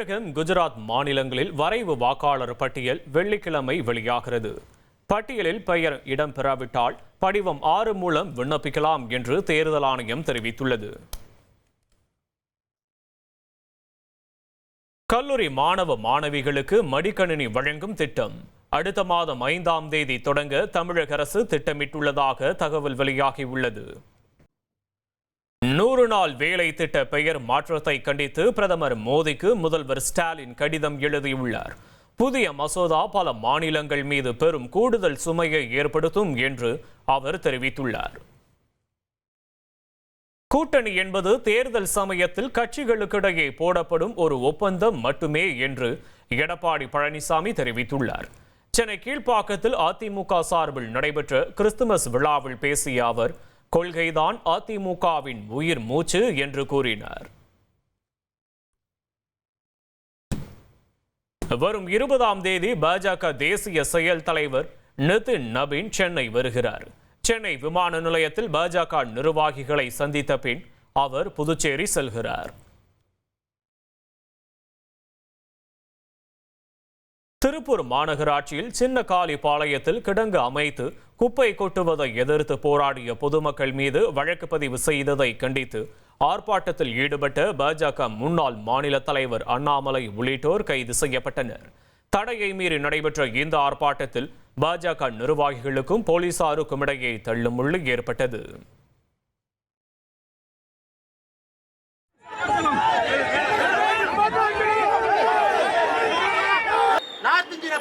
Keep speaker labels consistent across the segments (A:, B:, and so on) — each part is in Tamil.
A: தமிழகம், குஜராத் மாநிலங்களில் வரைவு வாக்காளர் பட்டியல் வெள்ளிக்கிழமை வெளியாகிறது. பட்டியலில் பெயர் இடம்பெறாவிட்டால் படிவம் 6 மூலம் விண்ணப்பிக்கலாம் என்று தேர்தல் ஆணையம் தெரிவித்துள்ளது. கல்லூரி மாணவ மாணவிகளுக்கு மடிக்கணினி வழங்கும் திட்டம் அடுத்த மாதம் 5ஆம் தேதி தொடங்க தமிழக அரசு திட்டமிட்டுள்ளதாக தகவல் வெளியாகியுள்ளது. 100 நாள் வேலை திட்ட பெயர் மாற்றத்தை கண்டித்து பிரதமர் மோடிக்கு முதல்வர் ஸ்டாலின் கடிதம் எழுதியுள்ளார். புதிய மசோதா பல மாநிலங்கள் மீது பெரும் கூடுதல் சுமையை ஏற்படுத்தும் என்று அவர் தெரிவித்துள்ளார். கூட்டணி என்பது தேர்தல் சமயத்தில் கட்சிகளுக்கிடையே போடப்படும் ஒரு ஒப்பந்தம் மட்டுமே என்று எடப்பாடி பழனிசாமி தெரிவித்துள்ளார். சென்னை கீழ்ப்பாக்கத்தில் அதிமுக சார்பில் நடைபெற்ற கிறிஸ்துமஸ் விழாவில் பேசிய அவர், கொள்கைதான் அதிமுகவின் உயிர் மூச்சு என்று கூறினார். வரும் 20ஆம் தேதி பாஜக தேசிய செயல் தலைவர் நிதின் நபீன் சென்னை வருகிறார். சென்னை விமான நிலையத்தில் பாஜக நிர்வாகிகளை சந்தித்த பின் அவர் புதுச்சேரி செல்கிறார். திருப்பூர் மாநகராட்சியில் சின்ன காலிப்பாளையத்தில் கிடங்கு அமைத்து குப்பை கொட்டுவதை எதிர்த்து போராடிய பொதுமக்கள் மீது வழக்கு பதிவு செய்ததை கண்டித்து ஆர்ப்பாட்டத்தில் ஈடுபட்ட பாஜக முன்னாள் மாநில தலைவர் அண்ணாமலை உள்ளிட்டோர் கைது செய்யப்பட்டனர். தடையை மீறி நடைபெற்ற இந்த ஆர்ப்பாட்டத்தில் பாஜக நிர்வாகிகளுக்கும் போலீசாருக்கும் இடையே தள்ளுமுள்ளு ஏற்பட்டது.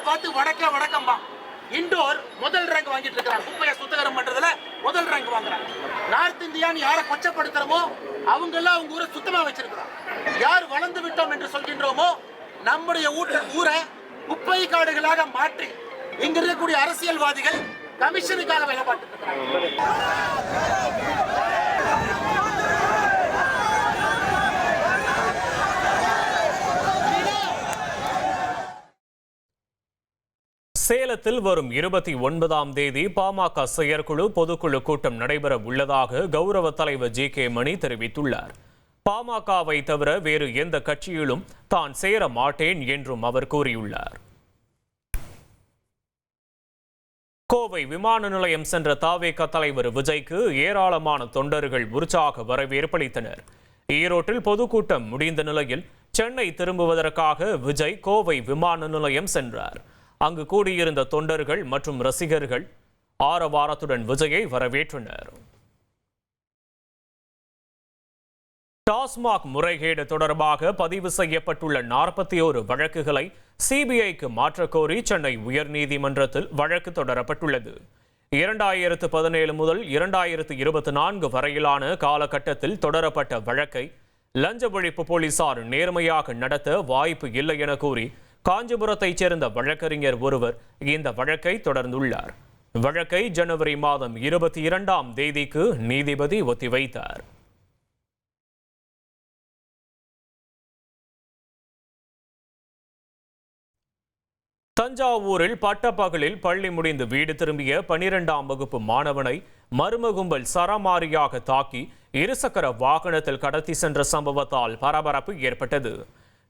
B: பார்த்து வடக்கம்பா இண்டோர் முதல் ரேங்க் வாங்கிட்டு இருக்காங்க. குப்பையை சுத்தகரம் பண்றதுல முதல் ரேங்க் வாங்குறாங்க. நார்த் இந்தியான்னு யாரை கொச்சப்படுத்துறோமோ அவங்க எல்லாம் அவங்க ஊரை சுத்தமா வச்சிருக்கிறாங்க. யார் வளர்ந்து விட்டோம் என்று சொல்கின்றோமோ நம்முடைய ஊரை குப்பை காடுகளாக மாற்றி இங்க இருக்கக்கூடிய அரசியல்வாதிகள் கமிஷனுக்காக வேலை பார்த்துட்டு இருக்காங்க.
A: சேலத்தில் வரும் 29ஆம் தேதி பாமக செயற்குழு பொதுக்குழு கூட்டம் நடைபெற உள்ளதாக கௌரவ தலைவர் ஜி.கே. மணி தெரிவித்துள்ளார். பாமகவை தவிர வேறு எந்த கட்சியிலும் தான் சேர மாட்டேன் என்றும் அவர் கூறியுள்ளார். கோவை விமான நிலையம் சென்ற தவேக தலைவர் விஜய்க்கு ஏராளமான தொண்டர்கள் உற்சாக வரவேற்பளித்தனர். ஈரோட்டில் பொதுக்கூட்டம் முடிந்த நிலையில் சென்னை திரும்புவதற்காக விஜய் கோவை விமான நிலையம் சென்றார். அங்கு கூடியிருந்த தொண்டர்கள் மற்றும் ரசிகர்கள் ஆரவாரத்துடன் விஜயை வரவேற்றனர். டாஸ்மாக் முறைகேடு தொடர்பாக பதிவு செய்யப்பட்டுள்ள 41 வழக்குகளை சிபிஐக்கு மாற்றக்கோரி சென்னை உயர்நீதிமன்றத்தில் வழக்கு தொடரப்பட்டுள்ளது. 2017 முதல் 2024 வரையிலான காலகட்டத்தில் தொடரப்பட்ட வழக்கை லஞ்ச ஒழிப்பு போலீசார் நேர்மையாக நடத்த வாய்ப்பு இல்லை என கூறி காஞ்சிபுரத்தைச் சேர்ந்த வழக்கறிஞர் ஒருவர் இந்த வழக்கை தொடர்ந்துள்ளார். வழக்கை ஜனவரி மாதம் 22ஆம் தேதிக்கு நீதிபதி ஒத்திவைத்தார். தஞ்சாவூரில் பட்டப்பகலில் பள்ளி முடிந்து வீடு திரும்பிய 12ஆம் வகுப்பு மாணவனை மர்ம கும்பல் சரமாரியாக தாக்கி இருசக்கர வாகனத்தில் கடத்தி சென்ற சம்பவத்தால் பரபரப்பு ஏற்பட்டது.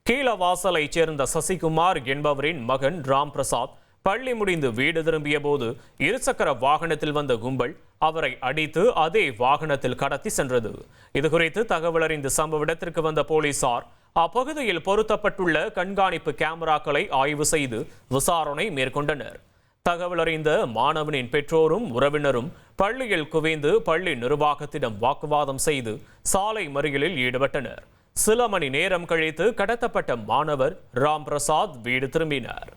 A: கீழவாசலைச் சேர்ந்த சசிகுமார் என்பவரின் மகன் ராம் பிரசாத் பள்ளி முடிந்து வீடு திரும்பிய போது இருசக்கர வாகனத்தில் வந்த கும்பல் அவரை அடித்து அதே வாகனத்தில் கடத்தி சென்றது. இதுகுறித்து தகவல் அறிந்து சம்பவ இடத்திற்கு வந்த போலீசார் அப்பகுதியில் பொருத்தப்பட்டுள்ள கண்காணிப்பு கேமராக்களை ஆய்வு செய்து விசாரணை மேற்கொண்டனர். தகவல் அறிந்த மாணவனின் பெற்றோரும் உறவினரும் பள்ளியில் குவிந்து பள்ளி நிர்வாகத்திடம் வாக்குவாதம் செய்து சாலை மறியலில் ஈடுபட்டனர். சில மணி நேரம் கழித்து கடத்தப்பட்ட மாணவர் ராம் பிரசாத் வீடு திரும்பினார்.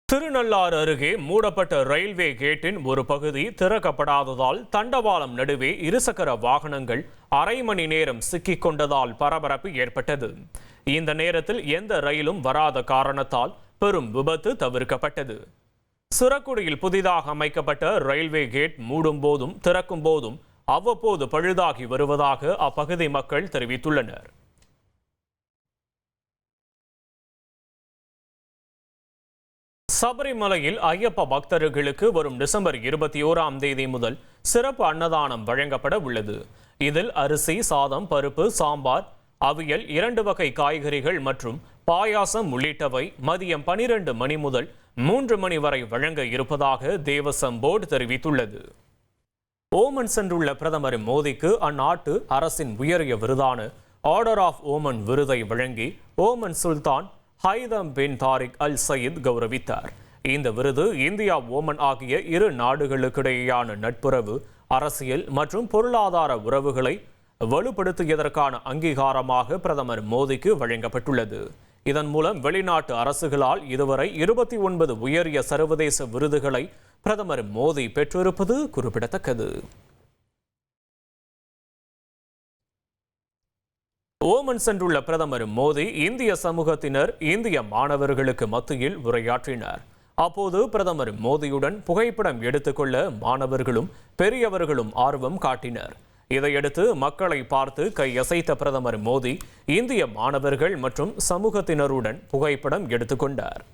A: திருநள்ளாறு அருகே மூடப்பட்ட ரயில்வே கேட்டின் ஒரு பகுதி திறக்கப்படாததால் தண்டவாளம் நடுவே இருசக்கர வாகனங்கள் அரை மணி நேரம் சிக்கிக் கொண்டதால் பரபரப்பு ஏற்பட்டது. இந்த நேரத்தில் எந்த ரயிலும் வராத காரணத்தால் பெரும் விபத்து தவிர்க்கப்பட்டது. சிறக்குடியில் புதிதாக அமைக்கப்பட்ட ரயில்வே கேட் மூடும் போதும் திறக்கும் போதும் அவ்வப்போது பழுதாகி வருவதாக அப்பகுதி மக்கள் தெரிவித்துள்ளனர். சபரிமலையில் ஐயப்ப பக்தர்களுக்கு வரும் டிசம்பர் 21ஆம் தேதி முதல் சிறப்பு அன்னதானம் வழங்கப்பட உள்ளது. இதில் அரிசி, சாதம், பருப்பு, சாம்பார், அவியல், 2 வகை காய்கறிகள் மற்றும் பாயாசம் உள்ளிட்டவை மதியம் 12 மணி முதல் 3 மணி வரை வழங்க இருப்பதாக தேவசம் போர்டு தெரிவித்துள்ளது. ஓமன் சென்றுள்ள பிரதமர் மோடிக்கு அந்நாட்டு அரசின் உயரிய விருதான ஆர்டர் ஆஃப் ஓமன் விருதை வழங்கி ஓமன் சுல்தான் ஹைதம் பின் தாரிக் அல் சயீத் கௌரவித்தார். இந்த விருது இந்தியா, ஓமன் ஆகிய இரு நாடுகளுக்கிடையேயான நட்புறவு, அரசியல் மற்றும் பொருளாதார உறவுகளை வலுப்படுத்தியதற்கான அங்கீகாரமாக பிரதமர் மோடிக்கு வழங்கப்பட்டுள்ளது. இதன் மூலம் வெளிநாட்டு அரசுகளால் இதுவரை 29 உயரிய சர்வதேச விருதுகளை பிரதமர் மோடி பெற்றிருப்பது குறிப்பிடத்தக்கது. ஓமன் சென்றுள்ள பிரதமர் மோடி இந்திய சமூகத்தினர், இந்திய மாணவர்களுக்கு மத்தியில் உரையாற்றினார். அப்போது பிரதமர் மோடியுடன் புகைப்படம் எடுத்துக்கொள்ள மாணவர்களும் பெரியவர்களும் ஆர்வம் காட்டினர். இதையடுத்து மக்களை பார்த்து கையசைத்த பிரதமர் மோடி இந்திய மாணவர்கள் மற்றும் சமூகத்தினருடன் புகைப்படம் எடுத்துக்கொண்டார்.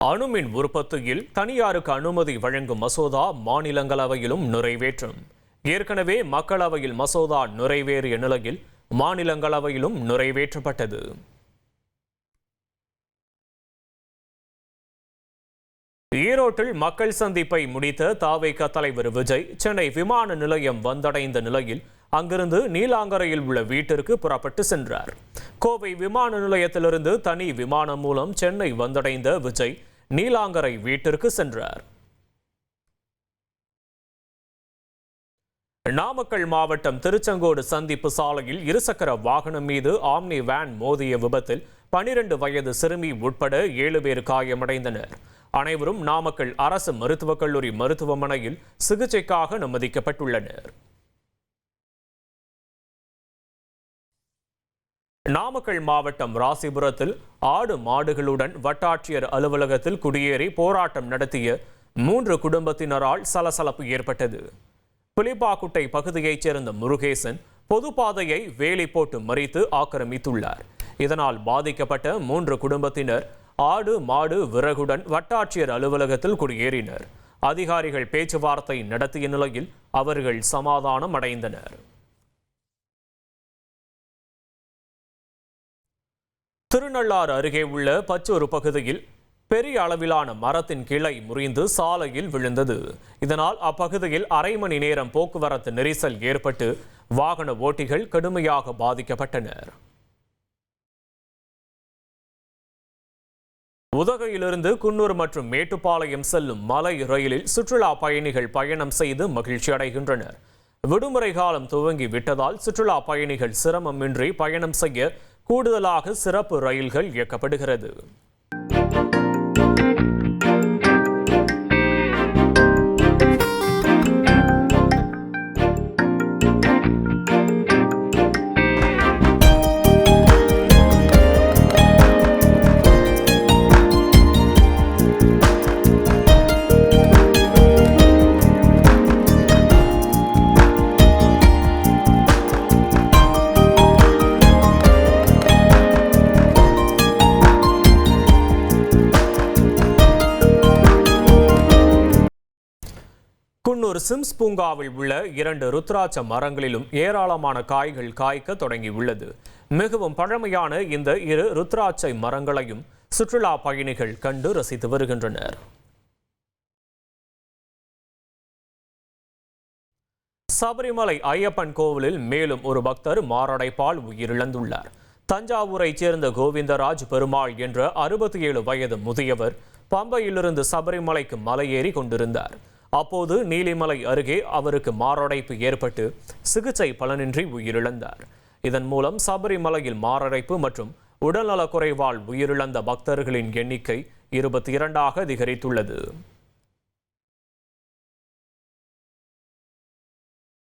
A: அணுமின் உற்பத்தியில் தனியாருக்கு அனுமதி வழங்கும் மசோதா மாநிலங்களவையிலும் நிறைவேற்றும். ஏற்கனவே மக்களவையில் மசோதா நிறைவேறிய நிலையில் மாநிலங்களவையிலும் நிறைவேற்றப்பட்டது. ஈரோட்டில் மக்கள் சந்திப்பை முடித்த தவிக தலைவர் விஜய் சென்னை விமான நிலையம் வந்தடைந்த நிலையில் அங்கிருந்து நீலாங்கரையில் உள்ள வீட்டிற்கு புறப்பட்டு சென்றார். கோவை விமான நிலையத்திலிருந்து தனி விமானம் மூலம் சென்னை வந்தடைந்த விஜய் நீலாங்கரை வீட்டிற்கு சென்றார். நாமக்கல் மாவட்டம் திருச்செங்கோடு சந்திப்பு சாலையில் இருசக்கர வாகனம் மீது ஆம்னி வேன் மோதிய விபத்தில் 12 வயது சிறுமி உட்பட 7 பேர் காயமடைந்தனர். அனைவரும் நாமக்கல் அரசு மருத்துவக் கல்லூரி மருத்துவமனையில் சிகிச்சைக்காக அனுமதிக்கப்பட்டுள்ளனர். நாமக்கல் மாவட்டம் ராசிபுரத்தில் ஆடு மாடுகளுடன் வட்டாட்சியர் அலுவலகத்தில் குடியேறி போராட்டம் நடத்திய 3 குடும்பத்தினரால் சலசலப்பு ஏற்பட்டது. புலிப்பாக்குட்டை பகுதியைச் சேர்ந்த முருகேசன் பொதுப்பாதையை வேலி போட்டு மறித்து ஆக்கிரமித்துள்ளார். இதனால் பாதிக்கப்பட்ட 3 குடும்பத்தினர் ஆடு மாடு விறகுடன் வட்டாட்சியர் அலுவலகத்தில் குடியேறினர். அதிகாரிகள் பேச்சுவார்த்தை நடத்திய நிலையில் அவர்கள் சமாதானம் அடைந்தனர். திருநள்ளாறு அருகே உள்ள பச்சூர் பகுதியில் பெரிய அளவிலான மரத்தின் கிளை முறிந்து சாலையில் விழுந்தது. இதனால் அப்பகுதியில் அரை மணி நேரம் போக்குவரத்து நெரிசல் ஏற்பட்டு வாகன ஓட்டிகள் கடுமையாக பாதிக்கப்பட்டனர். உதகையிலிருந்து குன்னூர் மற்றும் மேட்டுப்பாளையம் செல்லும் மலை ரயிலில் சுற்றுலா பயணிகள் பயணம் செய்து மகிழ்ச்சி அடைகின்றனர். விடுமுறை காலம் துவங்கி விட்டதால் சுற்றுலா பயணிகள் சிரமமின்றி பயணம் செய்ய கூடுதலாக சிறப்பு ரயில்கள் இயக்கப்படுகிறது. குன்னூர் சிம்ஸ் பூங்காவில் உள்ள 2 ருத்ராட்ச மரங்களிலும் ஏராளமான காய்கள் காய்க்க தொடங்கியுள்ளது. மிகவும் பழமையான இந்த 2 ருத்ராட்சை மரங்களையும் சுற்றுலா பயணிகள் கண்டு ரசித்து வருகின்றனர். சபரிமலை ஐயப்பன் கோவிலில் மேலும் ஒரு பக்தர் மாரடைப்பால் உயிரிழந்துள்ளார். தஞ்சாவூரைச் சேர்ந்த கோவிந்தராஜ் பெருமாள் என்ற 67 வயது முதியவர் பம்பையிலிருந்து சபரிமலைக்கு மலையேறி கொண்டிருந்தார். அப்போது நீலிமலை அருகே அவருக்கு மாரடைப்பு ஏற்பட்டு சிகிச்சை பலனின்றி உயிரிழந்தார். இதன் மூலம் சபரிமலையில் மாரடைப்பு மற்றும் உடல்நலக்குறைவால் உயிரிழந்த பக்தர்களின் எண்ணிக்கை 22ஆக அதிகரித்துள்ளது.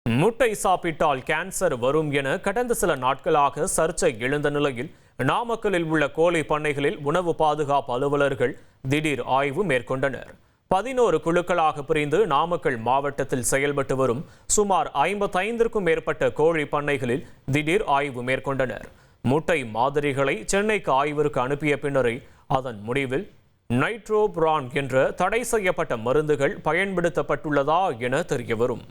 A: முட்டை சாப்பிட்டால் கேன்சர் வரும் என கடந்த சில நாட்களாக சர்ச்சை எழுந்த நிலையில் நாமக்கலில் உள்ள கோழி பண்ணைகளில் உணவு பாதுகாப்பு அலுவலர்கள் திடீர் ஆய்வு மேற்கொண்டனர். 11 குழுக்களாக பிரிந்து நாமக்கல் மாவட்டத்தில் செயல்பட்டு வரும் சுமார் 55க்கும் மேற்பட்ட கோழி பண்ணைகளில் திடீர் ஆய்வு மேற்கொண்டனர். முட்டை மாதிரிகளை சென்னைக்கு ஆய்விற்கு அனுப்பிய பின்னரே அதன் முடிவில் நைட்ரோபிரான் என்ற தடை செய்யப்பட்ட மருந்துகள் பயன்படுத்தப்பட்டுள்ளதா என தெரியவரும்.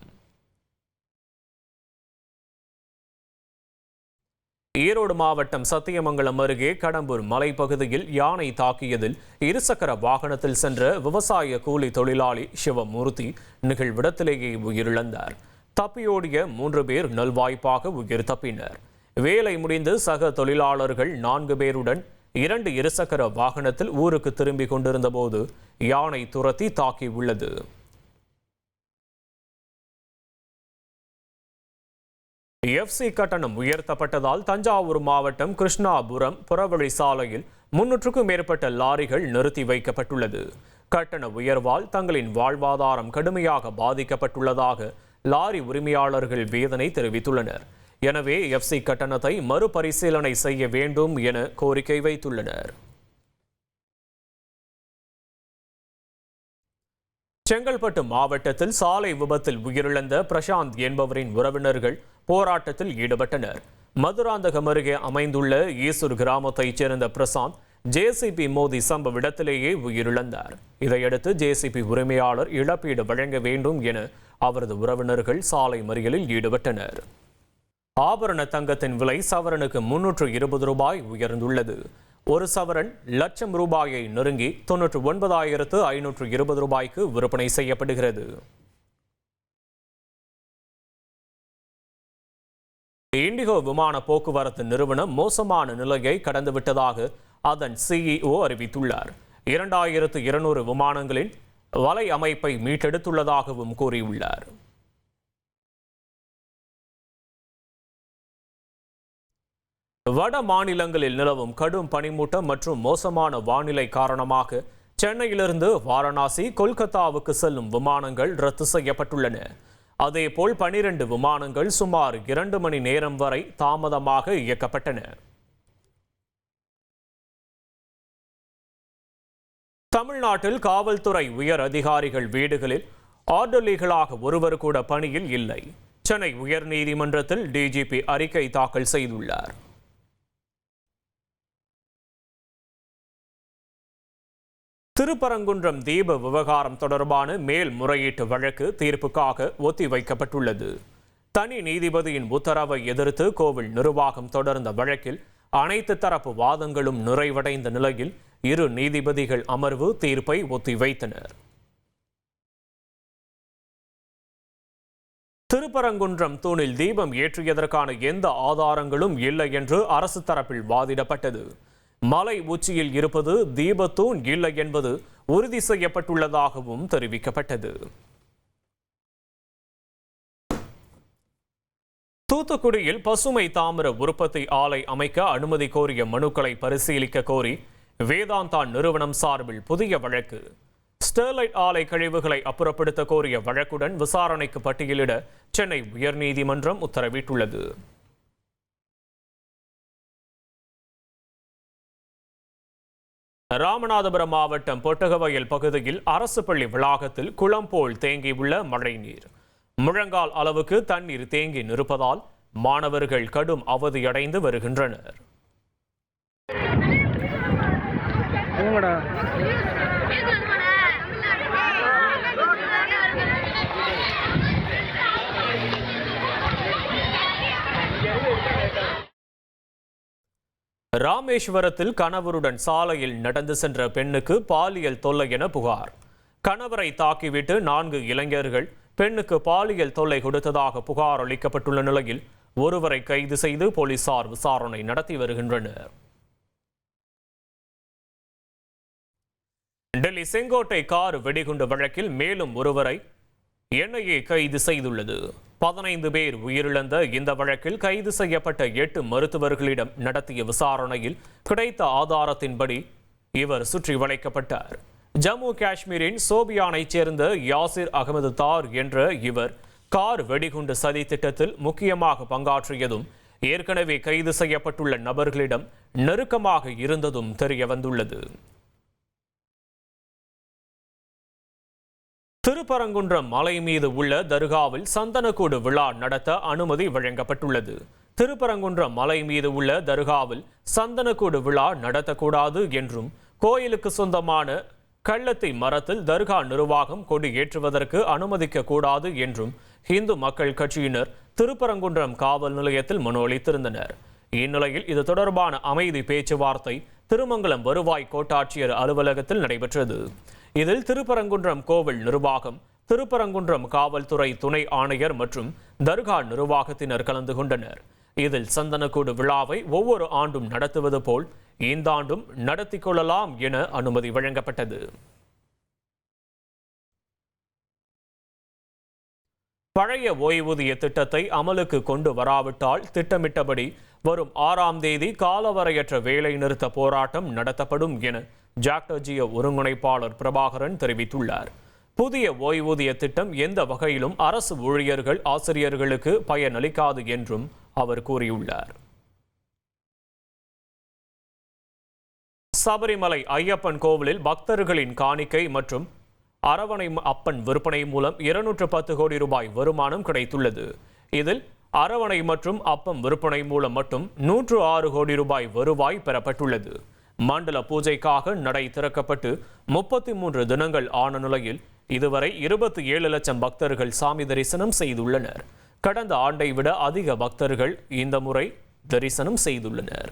A: ஈரோடு மாவட்டம் சத்தியமங்கலம் அருகே கடம்பூர் மலைப்பகுதியில் யானை தாக்கியதில் இருசக்கர வாகனத்தில் சென்ற விவசாய கூலி தொழிலாளி சிவமூர்த்தி நிகழ்விடத்திலேயே உயிரிழந்தார். தப்பியோடிய 3 பேர் நல்வாய்ப்பாக உயிர் தப்பினர். வேலை முடிந்து சக தொழிலாளர்கள் 4 பேருடன் 2 இருசக்கர வாகனத்தில் ஊருக்கு திரும்பிக் கொண்டிருந்த போது யானை துரத்தி தாக்கியுள்ளது. எஃப்சி கட்டணம் உயர்த்தப்பட்டதால் தஞ்சாவூர் மாவட்டம் கிருஷ்ணாபுரம் புறவழி சாலையில் 300க்கும் மேற்பட்ட லாரிகள் நிறுத்தி வைக்கப்பட்டுள்ளது. கட்டண உயர்வால் தங்களின் வாழ்வாதாரம் கடுமையாக பாதிக்கப்பட்டுள்ளதாக லாரி உரிமையாளர்கள் வேதனை தெரிவித்துள்ளனர். எனவே எஃப்சி கட்டணத்தை மறுபரிசீலனை செய்ய வேண்டும் என கோரிக்கை வைத்துள்ளனர். செங்கல்பட்டு மாவட்டத்தில் சாலை விபத்தில் உயிரிழந்த பிரசாந்த் என்பவரின் உறவினர்கள் போராட்டத்தில் ஈடுபட்டனர். மதுராந்தகம் அருகே அமைந்துள்ள ஈசூர் கிராமத்தைச் சேர்ந்த பிரசாந்த் ஜேசிபி மோதி சம்பவ இடத்திலேயே உயிரிழந்தார். இதையடுத்து ஜேசிபி உரிமையாளர் இழப்பீடு வழங்க வேண்டும் என அவரது உறவினர்கள் சாலை மறியலில் ஈடுபட்டனர். ஆபரண தங்கத்தின் விலை சவரனுக்கு 320 ரூபாய் உயர்ந்துள்ளது. ஒரு சவரன் லட்சம் ரூபாயை நெருங்கி 99,520 ரூபாய்க்கு விற்பனை செய்யப்படுகிறது. இண்டிகோ விமான போக்குவரத்து நிறுவனம் மோசமான நிலையை கடந்துவிட்டதாக அதன் சிஇஓ அறிவித்துள்ளார். 2200 விமானங்களின் வலை அமைப்பை மீட்டெடுத்துள்ளதாகவும் கூறியுள்ளார். வட மாநிலங்களில் நிலவும் கடும் பனிமூட்டம் மற்றும் மோசமான வானிலை காரணமாக சென்னையிலிருந்து வாரணாசி, கொல்கத்தாவுக்கு செல்லும் விமானங்கள் ரத்து செய்யப்பட்டுள்ளன. அதேபோல் 12 விமானங்கள் சுமார் 2 மணி நேரம் வரை தாமதமாக இயக்கப்பட்டன. தமிழ்நாட்டில் காவல்துறை உயர் அதிகாரிகள் வீடுகளில் ஆர்டர்லிகளாக ஒருவர் கூட பணியில் இல்லை. சென்னை உயர்நீதிமன்றத்தில் டிஜிபி அறிக்கை தாக்கல் செய்துள்ளார். திருப்பரங்குன்றம் தீப விவகாரம் தொடர்பான மேல்முறையீட்டு வழக்கு தீர்ப்புக்காக ஒத்திவைக்கப்பட்டுள்ளது. தனி நீதிபதியின் உத்தரவை எதிர்த்து கோவில் நிர்வாகம் தொடர்ந்த வழக்கில் அனைத்து தரப்பு வாதங்களும் நிறைவடைந்த நிலையில் 2 நீதிபதிகள் அமர்வு தீர்ப்பை ஒத்திவைத்தனர். திருப்பரங்குன்றம் தூணில் தீபம் ஏற்றியதற்கான எந்த ஆதாரங்களும் இல்லை என்று அரசு தரப்பில் வாதிடப்பட்டது. மலை உச்சியில் இருப்பது தீபத்தூண் இல்லை என்பது உறுதி செய்யப்பட்டுள்ளதாகவும் தெரிவிக்கப்பட்டது. தூத்துக்குடியில் பசுமை தாமிர உற்பத்தி ஆலை அமைக்க அனுமதி கோரிய மனுக்களை பரிசீலிக்க கோரி வேதாந்தா நிறுவனம் சார்பில் புதிய வழக்கு. ஸ்டெர்லைட் ஆலை கழிவுகளை அப்புறப்படுத்த கோரிய வழக்குடன் விசாரணைக்கு பட்டியலிட சென்னை உயர்நீதிமன்றம் உத்தரவிட்டுள்ளது. ராமநாதபுரம் மாவட்டம் பொட்டகவயல் பகுதியில் அரசு பள்ளி வளாகத்தில் குளம் போல் தேங்கியுள்ள மழைநீர். முழங்கால் அளவுக்கு தண்ணீர் தேங்கி நிற்பதால் மாணவர்கள் கடும் அவதியடைந்து வருகின்றனர். ராமேஸ்வரத்தில் கணவருடன் சாலையில் நடந்து சென்ற பெண்ணுக்கு பாலியல் தொல்லை என புகார். கணவரை தாக்கிவிட்டு 4 இளைஞர்கள் பெண்ணுக்கு பாலியல் தொல்லை கொடுத்ததாக புகார் அளிக்கப்பட்டுள்ள நிலையில் ஒருவரை கைது செய்து போலீசார் விசாரணை நடத்தி வருகின்றனர். டெல்லி செங்கோட்டை கார் வெடிகுண்டு வழக்கில் மேலும் ஒருவரை என்ஐஏ கைது செய்துள்ளது. 15 பேர் உயிரிழந்த இந்த வழக்கில் கைது செய்யப்பட்ட 8 மருத்துவர்களிடம் நடத்திய விசாரணையில் கிடைத்த ஆதாரத்தின்படி இவர் சுற்றி வளைக்கப்பட்டார். ஜம்மு காஷ்மீரின் சோபியானைச் சேர்ந்த யாசிர் அகமது தார் என்ற இவர் கார் வெடிகுண்டு சதி திட்டத்தில் முக்கியமாக பங்காற்றியதும் ஏற்கனவே கைது செய்யப்பட்டுள்ள நபர்களிடம் நெருக்கமாக இருந்ததும் தெரிய வந்துள்ளது. திருப்பரங்குன்றம் மலை மீது உள்ள தர்காவில் சந்தனக்கூடு விழா நடத்த அனுமதி வழங்கப்பட்டுள்ளது. திருப்பரங்குன்றம் மலை மீது உள்ள தர்காவில் சந்தனக்கூடு விழா நடத்தக்கூடாது என்றும் கோயிலுக்கு சொந்தமான கள்ளத்தை மரத்தில் தர்கா நிர்வாகம் கொடி ஏற்றுவதற்கு அனுமதிக்க கூடாது என்றும் இந்து மக்கள் கட்சியினர் திருப்பரங்குன்றம் காவல் நிலையத்தில் மனு அளித்திருந்தனர். இந்நிலையில் இது தொடர்பான அமைதி பேச்சுவார்த்தை திருமங்கலம் வருவாய் கோட்டாட்சியர் அலுவலகத்தில் நடைபெற்றது. இதில் திருப்பரங்குன்றம் கோவில் நிர்வாகம், திருப்பரங்குன்றம் காவல்துறை துணை ஆணையர் மற்றும் தர்கா நிர்வாகத்தினர் கலந்து கொண்டனர். இதில் சந்தனக்கூடு விழாவை ஒவ்வொரு ஆண்டும் நடத்துவது போல் இந்த ஆண்டும் நடத்தி கொள்ளலாம் என அனுமதி வழங்கப்பட்டது. பழைய ஓய்வூதிய திட்டத்தை அமலுக்கு கொண்டு வராவிட்டால் திட்டமிட்டபடி வரும் 6ஆம் தேதி காலவரையற்ற வேலை நிறுத்த போராட்டம் நடத்தப்படும் என ஜாக்டோஜியோ ஒருங்கிணைப்பாளர் பிரபாகரன் தெரிவித்துள்ளார். புதிய ஓய்வூதிய திட்டம் எந்த வகையிலும் அரசு ஊழியர்கள், ஆசிரியர்களுக்கு பயனளிக்காது என்றும் அவர் கூறியுள்ளார். சபரிமலை ஐயப்பன் கோவிலில் பக்தர்களின் காணிக்கை மற்றும் அரவணை அப்பன் விற்பனை மூலம் 210 கோடி ரூபாய் வருமானம் கிடைத்துள்ளது. இதில் அரவணை மற்றும் அப்பம் விற்பனை மூலம் மட்டும் 106 கோடி ரூபாய் வருவாய் பெறப்பட்டுள்ளது. மண்டல பூஜைக்காக நடை திறக்கப்பட்டு 33 தினங்கள் ஆன நிலையில் இதுவரை 27 லட்சம் பக்தர்கள் சாமி தரிசனம் செய்துள்ளனர். கடந்த ஆண்டை விட அதிக பக்தர்கள் இந்த முறை தரிசனம் செய்துள்ளனர்.